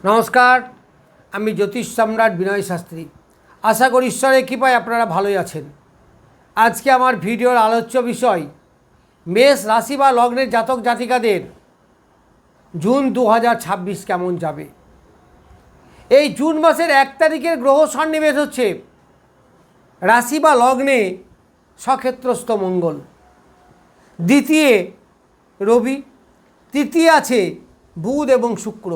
নমস্কার, আমি জ্যোতিষ সম্রাট বিনয় শাস্ত্রী। আশা করি ঈশ্বরের কৃপায় আপনারা ভালোই আছেন। আজকে আমার ভিডিওর আলোচ্য বিষয় মেষ রাশি বা লগ্নের জাতক জাতিকাদের জুন 2026 কেমন যাবে। এই জুন মাসের 1 তারিখের গ্রহ সন্নিবেশ হচ্ছে রাশি বা লগ্নে সক্ষেত্রস্থ মঙ্গল, দ্বিতীয় রবি, তৃতীয় আছে বুধ এবং শুক্র,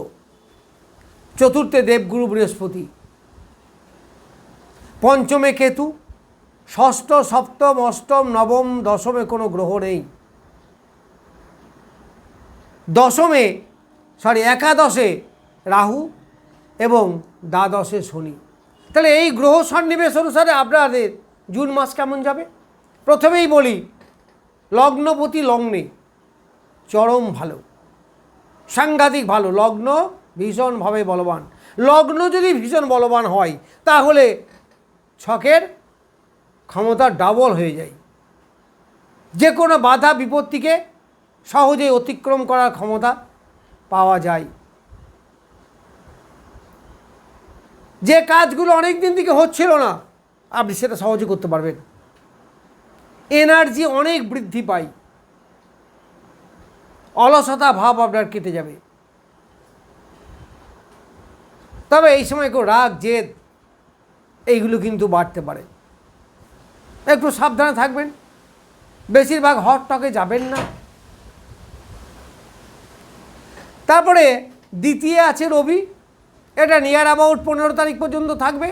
চতুর্থে দেবগুরু বৃহস্পতি, পঞ্চমে কেতু, ষষ্ঠ সপ্তম অষ্টম নবম দশমে কোনো গ্রহ নেই। একাদশে রাহু এবং দ্বাদশে শনি। তাহলে এই গ্রহ সন্নিবেশ অনুসারে আপনাদের জুন মাস কেমন যাবে। প্রথমেই বলি, লগ্নপতি লগ্নে চরম ভালো, সাংঘাতিক ভালো। লগ্ন ভীষণভাবে বলবান। লগ্ন যদি ভীষণ বলবান হয় তাহলে ছকের ক্ষমতা ডাবল হয়ে যায়। যে কোনো বাধা বিপত্তিকে সহজেই অতিক্রম করার ক্ষমতা পাওয়া যায়। যে কাজগুলো অনেক দিন থেকে হচ্ছিল না, আপনি সেটা সহজে করতে পারবেন। এনার্জি অনেক বৃদ্ধি পায়, অলসতা ভাব আপনার কেটে যাবে। তবে এই সময় কেউ রাগ জেদ এইগুলো কিন্তু বাড়তে পারে, একটু সাবধানে থাকবেন। বেশিরভাগ হট টকে যাবেন না। তারপরে দ্বিতীয় আছে রবি, এটা নিয়ার অ্যাবাউট 15 তারিখ পর্যন্ত থাকবে।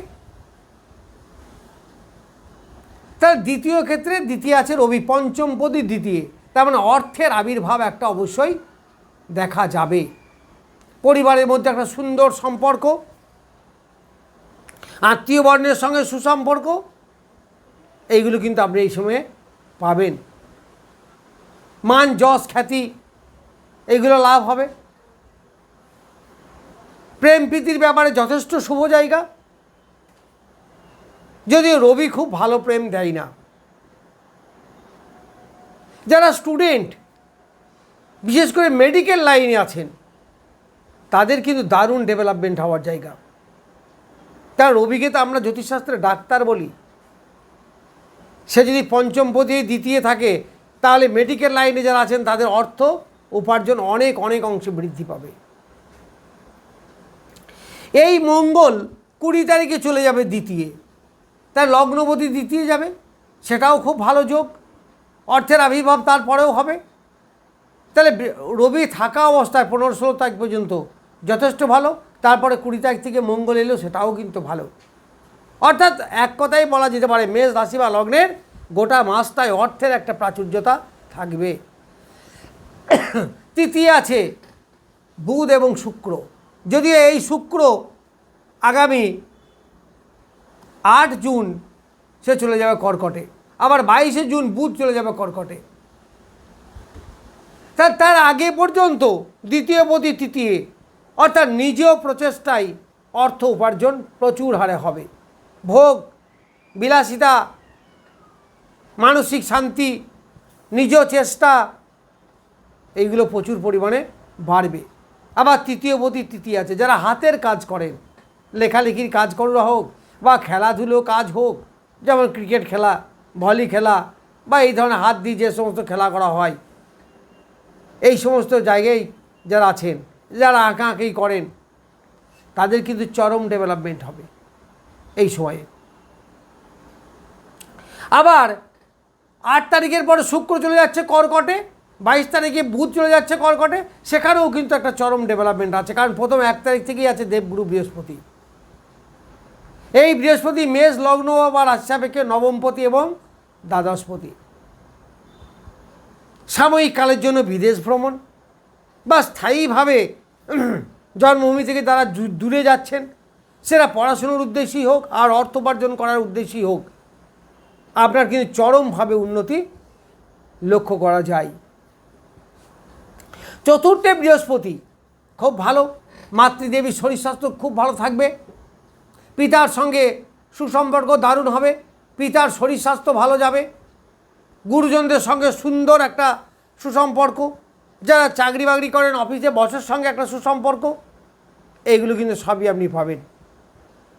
তার দ্বিতীয় ক্ষেত্রে দ্বিতীয় আছে রবি, পঞ্চমপদী দ্বিতীয়, তার মানে অর্থের আবির্ভাব একটা অবশ্যই দেখা যাবে। পরিবারের মধ্যে একটা সুন্দর সম্পর্ক, আত্মীয় বর্ণের সঙ্গে সুসম্পর্ক, এইগুলো কিন্তু আপনি এই সময়ে পাবেন। মান যশ খ্যাতি এইগুলো লাভ হবে। প্রেম প্রীতির ব্যাপারে যথেষ্ট শুভ জায়গা, যদিও রবি খুব ভালো প্রেম দেয় না। যারা স্টুডেন্ট, বিশেষ করে মেডিকেল লাইনে আছেন, তাদের কিন্তু দারুণ ডেভেলপমেন্ট হওয়ার জায়গা। তার রবিকে তো আমরা জ্যোতিষশাস্ত্রে ডাক্তার বলি। সে যদি পঞ্চমপদী দ্বিতীয় থাকে তাহলে মেডিকেল লাইনে যারা আছেন তাদের অর্থ উপার্জন অনেক অনেক অংশে বৃদ্ধি পাবে। এই মঙ্গল 20 তারিখে চলে যাবে দ্বিতীয়, তার লগ্নপতি দ্বিতীয় যাবে, সেটাও খুব ভালো যোগ। অর্থের আবির্ভাব তারপরেও হবে। তাহলে রবি থাকা অবস্থায় 15-16 তারিখ পর্যন্ত যথেষ্ট ভালো। তারপরে 20 তারিখ থেকে মঙ্গল এলেও সেটাও কিন্তু ভালো। অর্থাৎ এক কথাই বলা যেতে পারে মেষ রাশি বা লগ্নের গোটা মাসটায় অর্থের একটা প্রাচুর্যতা থাকবে। তৃতীয় আছে বুধ এবং শুক্র, যদিও এই শুক্র আগামী 8 জুন সে চলে যাবে কর্কটে, আবার 22 জুন বুধ চলে যাবে কর্কটে। তার আগে পর্যন্ত দ্বিতীয় পতি তৃতীয়, অর্থাৎ নিজেও প্রচেষ্টায় অর্থ উপার্জন প্রচুর হারে হবে। ভোগ বিলাসিতা, মানসিক শান্তি, নিজ চেষ্টা, এইগুলো প্রচুর পরিমাণে বাড়বে। আবার তৃতীয় পতি তৃতীয় আছে, যারা হাতের কাজ করেন, লেখালেখির কাজ করা হোক বা খেলাধুলো কাজ হোক, যেমন ক্রিকেট খেলা, ভলি খেলা বা এই ধরনের হাত দিয়ে যে সমস্ত খেলা করা হয়, এই সমস্ত জায়গায় যারা আছেন, যারা আঁকাআঁকি করেন, তাদের কিন্তু চরম ডেভেলপমেন্ট হবে এই সময়ে। আবার 8 তারিখের পরে শুক্র চলে যাচ্ছে কর্কটে, 22 তারিখে বুধ চলে যাচ্ছে কর্কটে, সেখানেও কিন্তু একটা চরম ডেভেলপমেন্ট আছে। কারণ প্রথম 1 তারিখ থেকেই আছে দেবগুরু বৃহস্পতি। এই বৃহস্পতি মেষ লগ্ন বা রাশি সাপেক্ষে নবমপতি এবং দ্বাদশপতি। সাময়িক কালের জন্য বিদেশ ভ্রমণ বা স্থায়ীভাবে জন্মভূমি থেকে তারা দূরে যাচ্ছেন, সেটা পড়াশুনোর উদ্দেশ্যেই হোক আর অর্থ উপার্জন করার উদ্দেশ্যেই হোক, আপনার কিন্তু চরমভাবে উন্নতি লক্ষ্য করা যায়। চতুর্থে বৃহস্পতি খুব ভালো, মাতৃদেবীর শরীর স্বাস্থ্য খুব ভালো থাকবে। পিতার সঙ্গে সুসম্পর্ক দারুণ হবে, পিতার শরীর স্বাস্থ্য ভালো যাবে। গুরুজনদের সঙ্গে সুন্দর একটা সুসম্পর্ক, যারা চাকরি বাকরি করেন অফিসে বসের সঙ্গে একটা সুসম্পর্ক, এইগুলো কিন্তু সবই আপনি পাবেন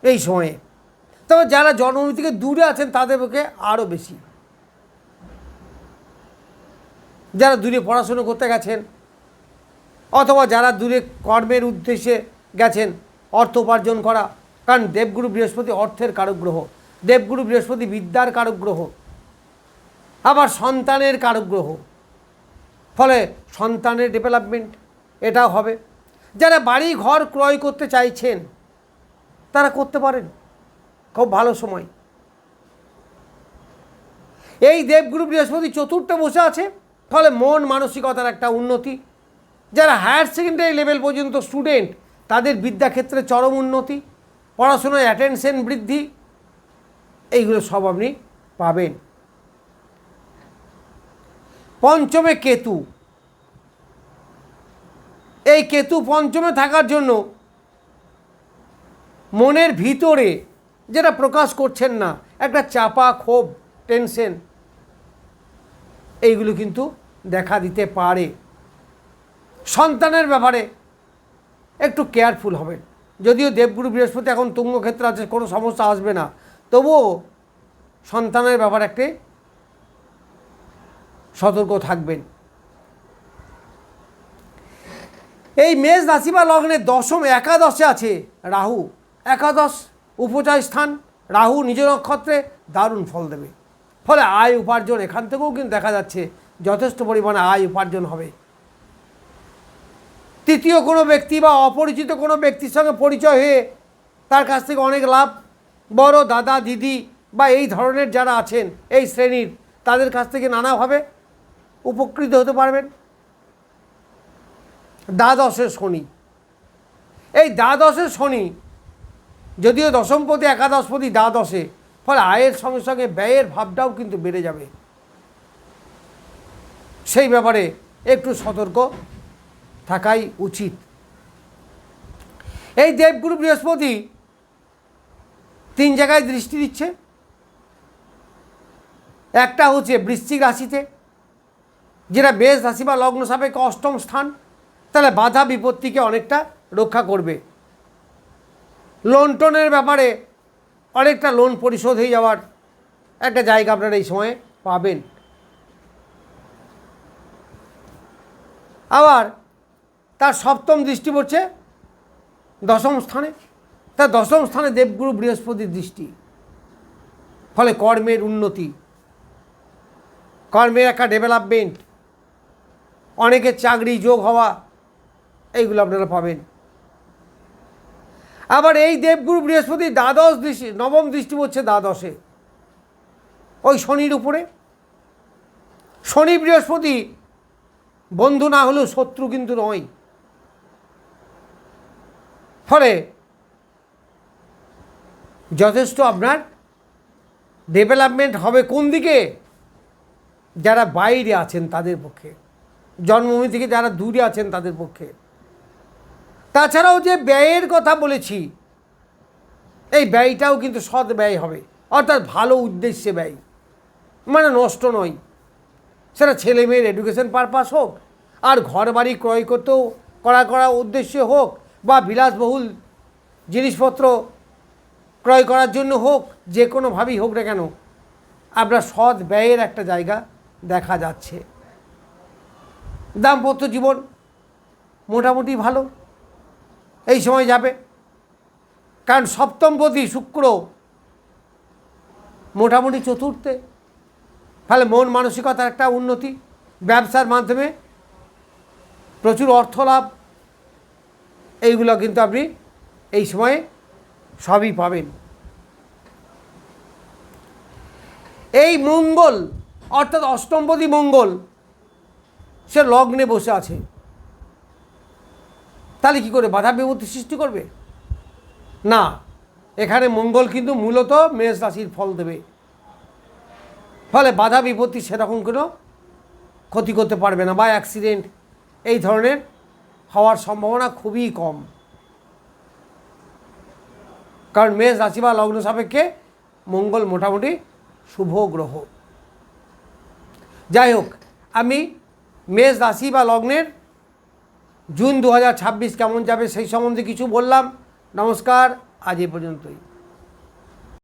এই সময়ে। তবে যারা জন্মভূমি থেকে দূরে আছেন তাদের পক্ষে আরও বেশি। যারা দূরে পড়াশুনো করতে গেছেন অথবা যারা দূরে কর্মের উদ্দেশ্যে গেছেন, অর্থ উপার্জন করা, কারণ দেবগুরু বৃহস্পতি অর্থের কারক গ্রহ, দেবগুরু বৃহস্পতি বিদ্যার কারক গ্রহ, আবার সন্তানের কারক গ্রহ, ফলে সন্তানের ডেভেলপমেন্ট এটাও হবে। যারা বাড়ি ঘর ক্রয় করতে চাইছেন তারা করতে পারেন, খুব ভালো সময়। এই দেবগুরু বৃহস্পতি চতুর্থে বসে আছে, ফলে মন মানসিকতার একটা উন্নতি। যারা হায়ার সেকেন্ডারি লেভেল পর্যন্ত স্টুডেন্ট তাদের বিদ্যাক্ষেত্রে চরম উন্নতি, পড়াশোনায় অ্যাটেনশন বৃদ্ধি, এইগুলো সব আপনি পাবেন। পঞ্চমে কেতু, এই কেতু পঞ্চমে থাকার জন্য মনের ভিতরে যেটা প্রকাশ করছেন না, একটা চাপা ক্ষোভ, টেনশন, এইগুলো কিন্তু দেখা দিতে পারে। সন্তানের ব্যাপারে একটু কেয়ারফুল হবেন। যদিও দেবগুরু বৃহস্পতি এখন তুঙ্গ ক্ষেত্রে আছে, কোনো সমস্যা আসবে না, তবুও সন্তানের ব্যাপারে একটি সতর্ক থাকবেন। এই মেষ রাশি বা লগ্নে দশম একাদশে আছে রাহু। একাদশ উপচয় স্থান, রাহু নিজ নক্ষত্রে দারুণ ফল দেবে। ফলে আয় উপার্জন এখান থেকেও কিন্তু দেখা যাচ্ছে যথেষ্ট পরিমাণে আয় উপার্জন হবে। তৃতীয় কোনো ব্যক্তি বা অপরিচিত কোনো ব্যক্তির সঙ্গে পরিচয় হয়ে তার কাছ থেকে অনেক লাভ, বড় দাদা দিদি বা এই ধরনের যারা আছেন এই শ্রেণীর, তাদের কাছ থেকে নানাভাবে উপকৃত হতে পারবেন। দ্বাদশের শনি, এই দ্বাদশের শনি যদিও দশমপতি একাদশপতি দ্বাদশে, ফলে আয়ের সঙ্গে সঙ্গে ব্যয়ের ভাবটাও কিন্তু বেড়ে যাবে। সেই ব্যাপারে একটু সতর্ক থাকাই উচিত। এই দেবগুরু বৃহস্পতি 3 জায়গায় দৃষ্টি দিচ্ছে। একটা হচ্ছে বৃশ্চিক রাশিতে, যেটা মেষ রাশি বা লগ্ন সাপেক্ষে অষ্টম স্থান, তাহলে বাধা বিপত্তিকে অনেকটা রক্ষা করবে। লোন টোনের ব্যাপারে অনেকটা লোন পরিশোধ হয়ে যাওয়ার একটা জায়গা আপনারা এই সময়ে পাবেন। আবার তার সপ্তম দৃষ্টি পড়ছে দশম স্থানে, তার দশম স্থানে দেবগুরু বৃহস্পতির দৃষ্টি, ফলে কর্মের উন্নতি, কর্মের একটা ডেভেলপমেন্ট, অনেকের চাকরি যোগ হওয়া, এইগুলো আপনারা পাবেন। আবার এই দেবগুরু বৃহস্পতি দ্বাদশ দৃষ্টি, নবম দৃষ্টি পড়ছে দ্বাদশে, ওই শনির উপরে। শনি বৃহস্পতি বন্ধু না হলেও শত্রু কিন্তু নয়, ফলে যথেষ্ট আপনার ডেভেলপমেন্ট হবে। কোন দিকে? যারা বাইরে আছেন তাদের পক্ষে, জন্মভূমি থেকে যারা দূরে আছেন তাদের পক্ষে। তাছাড়াও যে ব্যয়ের কথা বলেছি, এই ব্যয়টাও কিন্তু সৎ ব্যয় হবে, অর্থাৎ ভালো উদ্দেশ্যে ব্যয়, মানে নষ্ট নয়। সেটা ছেলে মেয়ের এডুকেশন পারপাস হোক, আর ঘর বাড়ি ক্রয় করতেও করা উদ্দেশ্যে হোক, বা বিলাসবহুল জিনিসপত্র ক্রয় করার জন্য হোক, যে কোনোভাবেই হোক না কেন, আপনার সৎ ব্যয়ের একটা জায়গা দেখা যাচ্ছে। দাম্পত্য জীবন মোটামুটি ভালো এই সময় যাবে, কারণ সপ্তমপতি শুক্র মোটামুটি চতুর্থে, ফলে মন মানসিকতার একটা উন্নতি, ব্যবসার মাধ্যমে প্রচুর অর্থ লাভ, এইগুলো কিন্তু আপনি এই সময়ে সবই পাবেন। এই মঙ্গল অর্থাৎ অষ্টমপতি মঙ্গল সে লগ্নে বসে আছে, তাহলে কী করে বাধা বিপত্তি সৃষ্টি করবে? না, এখানে মঙ্গল কিন্তু মূলত মেষ রাশির ফল দেবে, ফলে বাধা বিপত্তি সেরকম কোনো ক্ষতি করতে পারবে না, বা অ্যাক্সিডেন্ট এই ধরনের হওয়ার সম্ভাবনা খুবই কম, কারণ মেষ রাশি বা লগ্ন সাপেক্ষে মঙ্গল মোটামুটি শুভ গ্রহ। যাই হোক, আমি মেষ রাশি বা লগ্নের জুন 2026 কেমন যাবে সেই সম্বন্ধে কিছু বললাম। নমস্কার, আজ এই পর্যন্তই।